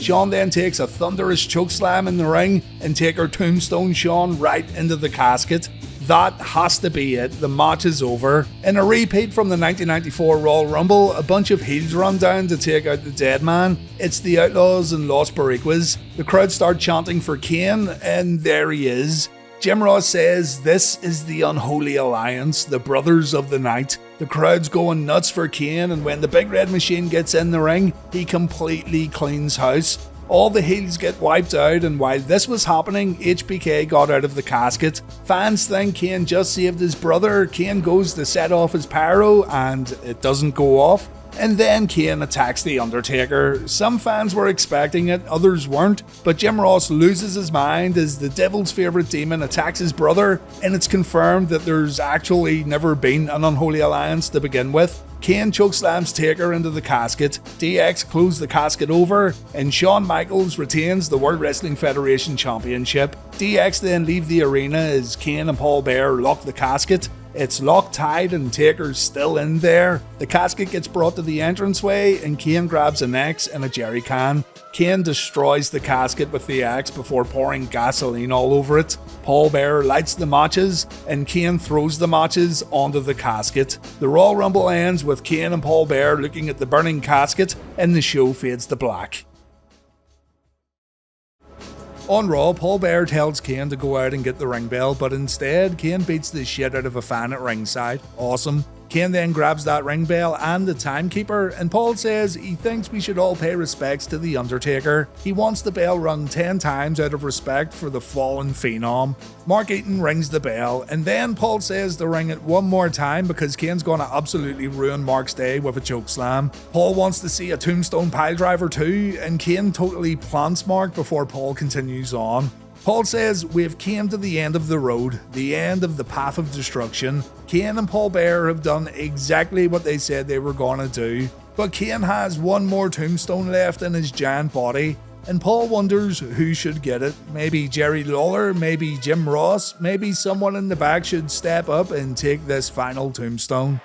Shawn then takes a thunderous chokeslam in the ring, and Taker tombstones Shawn right into the casket. That has to be it, the match is over. In a repeat from the 1994 Royal Rumble, a bunch of heels run down to take out the dead man. It's the Outlaws and Los Boricuas. The crowd start chanting for Kane, and there he is. Jim Ross says this is the unholy alliance, the brothers of the night. The crowd's going nuts for Kane, and when the Big Red Machine gets in the ring, he completely cleans house. All the heels get wiped out, and while this was happening, HBK got out of the casket. Fans think Kane just saved his brother. Kane goes to set off his pyro, and it doesn't go off. And then Kane attacks The Undertaker. Some fans were expecting it, others weren't, but Jim Ross loses his mind as the Devil's favourite demon attacks his brother, and it's confirmed that there's actually never been an unholy alliance to begin with. Kane chokeslams Taker into the casket, DX closes the casket over, and Shawn Michaels retains the World Wrestling Federation Championship. DX then leave the arena as Kane and Paul Bearer lock the casket. It's locked tight and Taker's still in there. The casket gets brought to the entranceway and Kane grabs an axe and a jerry can. Kane destroys the casket with the axe before pouring gasoline all over it. Paul Bearer lights the matches and Kane throws the matches onto the casket. The Royal Rumble ends with Kane and Paul Bearer looking at the burning casket and the show fades to black. On Raw, Paul Bearer tells Kane to go out and get the ring bell, but instead, Kane beats the shit out of a fan at ringside. Awesome. Kane then grabs that ring bell and the timekeeper, and Paul says he thinks we should all pay respects to The Undertaker. He wants the bell rung 10 times out of respect for the fallen Phenom. Mark Eaton rings the bell, and then Paul says to ring it one more time because Kane's gonna absolutely ruin Mark's day with a chokeslam. Paul wants to see a tombstone piledriver too, and Kane totally plants Mark before Paul continues on. Paul says, "We've came to the end of the road, the end of the path of destruction. Kane and Paul Bearer have done exactly what they said they were gonna do, but Kane has one more tombstone left in his giant body." And Paul wonders who should get it. Maybe Jerry Lawler, maybe Jim Ross, maybe someone in the back should step up and take this final tombstone.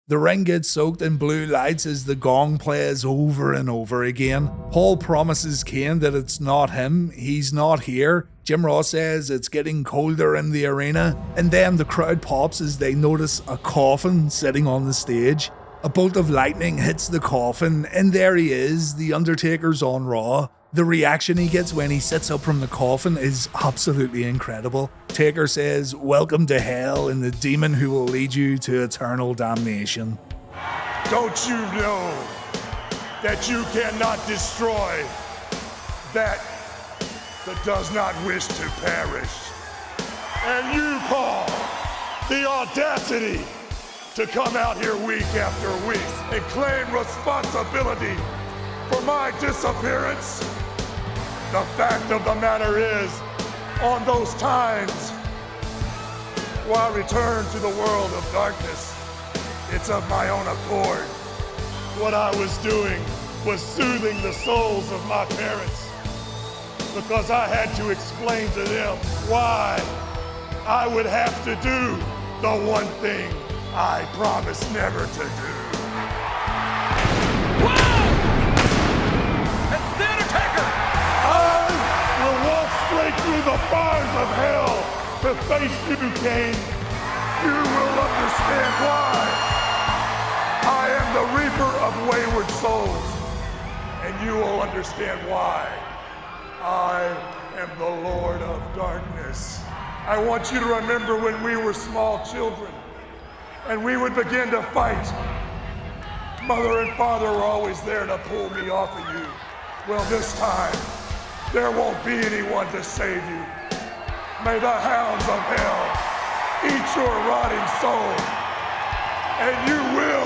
The ring gets soaked in blue lights as the gong plays over and over again. Paul promises Kane that it's not him, he's not here. Jim Ross says it's getting colder in the arena, and then the crowd pops as they notice a coffin sitting on the stage. A bolt of lightning hits the coffin, and there he is, The Undertaker's on Raw. The reaction he gets when he sits up from the coffin is absolutely incredible. Taker says, "Welcome to hell and the demon who will lead you to eternal damnation." Don't you know that you cannot destroy that does not wish to perish? And you, Paul, the audacity to come out here week after week and claim responsibility for my disappearance? The fact of the matter is, on those times where I returned to the world of darkness, it's of my own accord. What I was doing was soothing the souls of my parents because I had to explain to them why I would have to do the one thing I promised never to do. Through the fires of hell to face you, Kane. You will understand why. I am the reaper of wayward souls, and you will understand why. I am the Lord of darkness. I want you to remember when we were small children and we would begin to fight. Mother and father were always there to pull me off of you. Well, this time, there won't be anyone to save you. May the hounds of hell eat your rotting soul, and you will